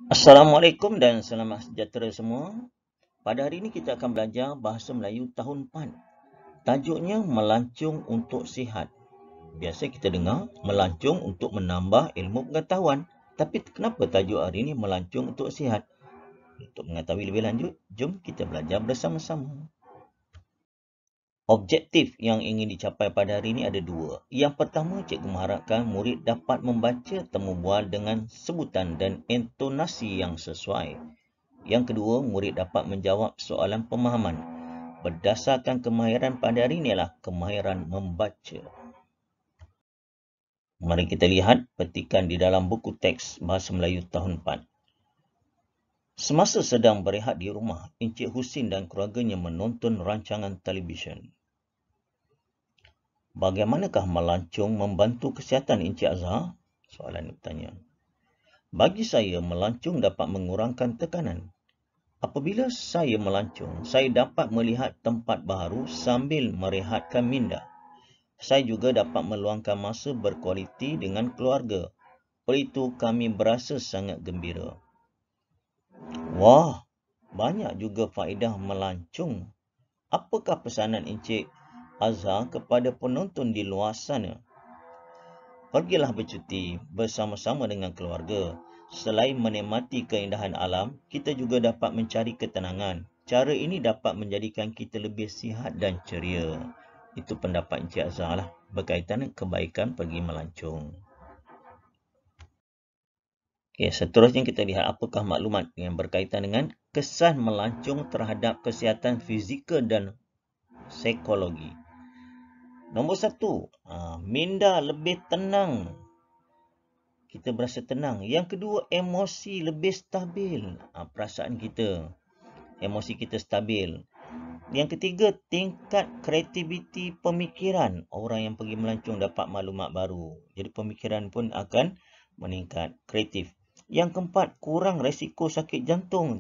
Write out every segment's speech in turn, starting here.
Assalamualaikum dan selamat sejahtera semua. Pada hari ini kita akan belajar bahasa Melayu tahun 4. Tajuknya melancung untuk sihat. Biasa kita dengar melancung untuk menambah ilmu pengetahuan. Tapi kenapa tajuk hari ini melancung untuk sihat? Untuk mengetahui lebih lanjut, jom kita belajar bersama-sama. Objektif yang ingin dicapai pada hari ini ada dua. Yang pertama, cikgu mengharapkan murid dapat membaca temu bual dengan sebutan dan intonasi yang sesuai. Yang kedua, murid dapat menjawab soalan pemahaman. Berdasarkan kemahiran pada hari ini adalah kemahiran membaca. Mari kita lihat petikan di dalam buku teks Bahasa Melayu tahun 4. Semasa sedang berehat di rumah, Encik Husin dan keluarganya menonton rancangan televisyen. Bagaimanakah melancong membantu kesihatan Encik Azhar? Soalan bertanya. Bagi saya, melancong dapat mengurangkan tekanan. Apabila saya melancong, saya dapat melihat tempat baru sambil merehatkan minda. Saya juga dapat meluangkan masa berkualiti dengan keluarga. Oleh itu, kami berasa sangat gembira. Wah, banyak juga faedah melancong. Apakah pesanan Encik Azhar kepada penonton di luar sana? Pergilah bercuti bersama-sama dengan keluarga. Selain menikmati keindahan alam, kita juga dapat mencari ketenangan. Cara ini dapat menjadikan kita lebih sihat dan ceria. Itu pendapat Encik Azhar lah berkaitan dengan kebaikan pergi melancong. Okay, seterusnya kita lihat apakah maklumat yang berkaitan dengan kesan melancong terhadap kesihatan fizikal dan psikologi. Nombor 1, minda lebih tenang. Kita berasa tenang. Yang kedua, emosi lebih stabil. Perasaan kita, emosi kita stabil. Yang ketiga, tingkat kreativiti pemikiran. Orang yang pergi melancong dapat maklumat baru. Jadi pemikiran pun akan meningkat, kreatif. Yang keempat, kurang resiko sakit jantung.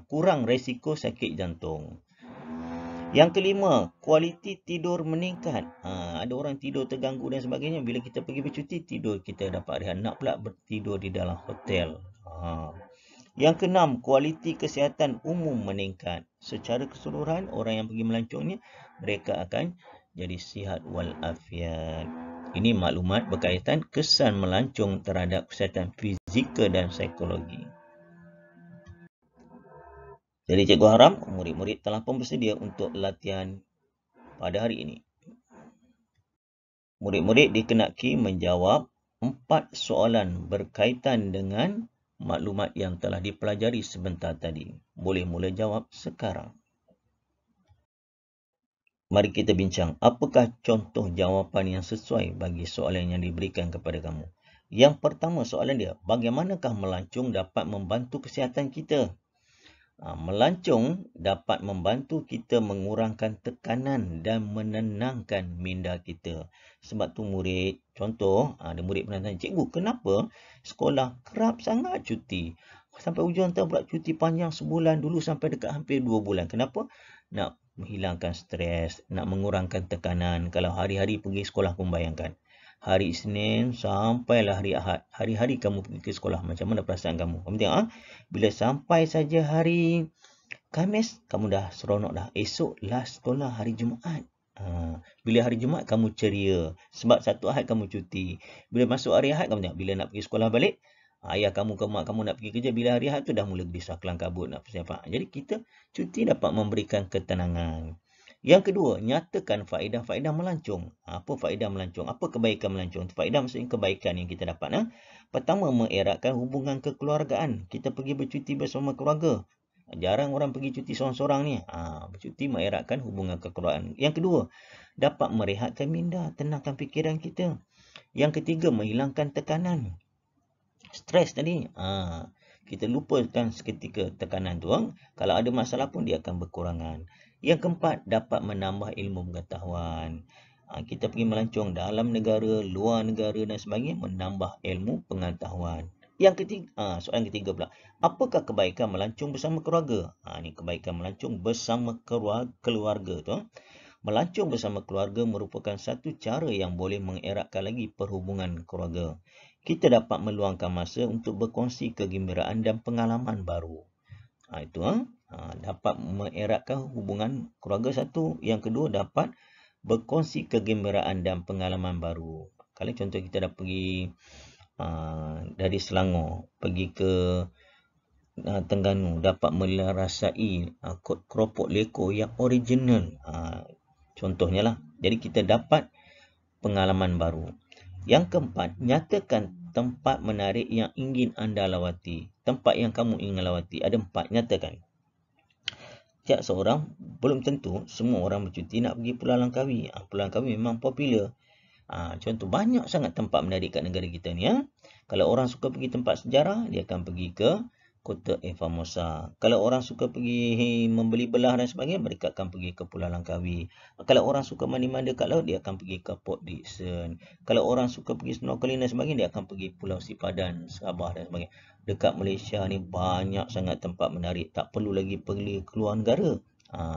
Kurang resiko sakit jantung. Yang kelima, kualiti tidur meningkat. Ada orang tidur terganggu dan sebagainya. Bila kita pergi bercuti, tidur kita dapat rehat. Nak pula bertidur di dalam hotel. Yang keenam, kualiti kesihatan umum meningkat. Secara keseluruhan, orang yang pergi melancong ni, mereka akan jadi sihat walafiat. Ini maklumat berkaitan kesan melancong terhadap kesihatan fizikal dan psikologi. Jadi cikgu harap murid-murid telah pun bersedia untuk latihan pada hari ini. Murid-murid dikenaki menjawab 4 soalan berkaitan dengan maklumat yang telah dipelajari sebentar tadi. Boleh mula jawab sekarang. Mari kita bincang, apakah contoh jawapan yang sesuai bagi soalan yang diberikan kepada kamu? Yang pertama soalan dia, bagaimanakah melancong dapat membantu kesihatan kita? Melancong dapat membantu kita mengurangkan tekanan dan menenangkan minda kita. Sebab tu murid, contoh, ada murid pernah tanya, cikgu, kenapa sekolah kerap sangat cuti? Sampai hujung tahun pula cuti panjang sebulan, dulu sampai dekat hampir 2 bulan. Kenapa? Nak menghilangkan stres, nak mengurangkan tekanan. Kalau hari-hari pergi sekolah pun bayangkan. Hari Isnin sampailah hari Ahad. Hari-hari kamu pergi ke sekolah. Macam mana perasaan kamu? Kamu tengok, bila sampai saja hari Khamis, kamu dah seronok dah. Esoklah sekolah hari Jumaat. Bila hari Jumaat, kamu ceria. Sebab satu Ahad kamu cuti. Bila masuk hari Ahad, kamu tengok. Bila nak pergi sekolah balik, ayah kamu ke mak kamu nak pergi kerja. Bila hari Ahad tu dah mula gelisah, kelang kabut, nak persiapan. Jadi kita cuti dapat memberikan ketenangan. Yang kedua, nyatakan faedah-faedah melancong. Apa faedah melancong? Apa kebaikan melancong? Faedah maksudnya kebaikan yang kita dapat. Pertama, mengeratkan hubungan kekeluargaan. Kita pergi bercuti bersama keluarga. Jarang orang pergi cuti seorang-seorang ni. Bercuti mengeratkan hubungan kekeluargaan. Yang kedua, dapat merehatkan minda, tenangkan fikiran kita. Yang ketiga, menghilangkan tekanan. Stres tadi. Kita lupakan seketika tekanan tu. Kalau ada masalah pun dia akan berkurangan. Yang keempat, dapat menambah ilmu pengetahuan. Kita pergi melancong dalam negara, luar negara dan sebagainya, menambah ilmu pengetahuan. Yang ketiga, soalan ketiga pula. Apakah kebaikan melancong bersama keluarga? Ini kebaikan melancong bersama keluarga tu. Melancong bersama keluarga merupakan satu cara yang boleh mengeratkan lagi perhubungan keluarga. kita dapat meluangkan masa untuk berkongsi kegembiraan dan pengalaman baru. Dapat mengeratkan hubungan keluarga satu. Yang kedua, dapat berkongsi kegembiraan dan pengalaman baru. Kalau contoh kita dah pergi dari Selangor pergi ke Terengganu, dapat merasai keropok leko yang original. Contohnya lah. Jadi kita dapat pengalaman baru. Yang keempat, nyatakan tempat menarik yang ingin anda lawati. Tempat yang kamu ingin lawati. Ada 4, nyatakan. Tiap seorang, belum tentu semua orang bercuti nak pergi Pulau Langkawi. Pulau Langkawi memang popular. Contoh, banyak sangat tempat menarik kat negara kita ni. Kalau orang suka pergi tempat sejarah, dia akan pergi ke Kota Formosa. Kalau orang suka pergi membeli belah dan sebagainya, mereka akan pergi ke Pulau Langkawi. Kalau orang suka mandi-mandi kat laut, dia akan pergi ke Port Dickson. Kalau orang suka pergi snorkeling dan sebagainya, dia akan pergi Pulau Sipadan, Sabah dan sebagainya. Dekat Malaysia ni banyak sangat tempat menarik. Tak perlu lagi pergi keluar negara.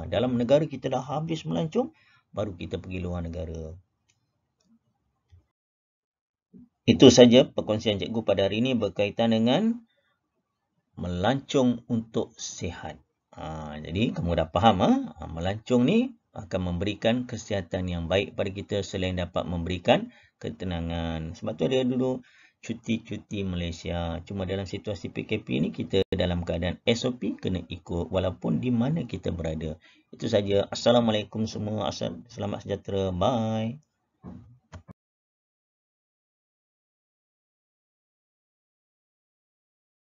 Dalam negara kita dah habis melancong, baru kita pergi luar negara. Itu saja perkongsian cikgu pada hari ini berkaitan dengan melancong untuk sihat. Jadi kamu dah faham, melancong ni akan memberikan kesihatan yang baik pada kita selain dapat memberikan ketenangan. Sebab tu ada dulu cuti-cuti Malaysia. Cuma dalam situasi PKP ni kita dalam keadaan SOP kena ikut walaupun di mana kita berada. Itu saja. Assalamualaikum semua. Selamat sejahtera. Bye.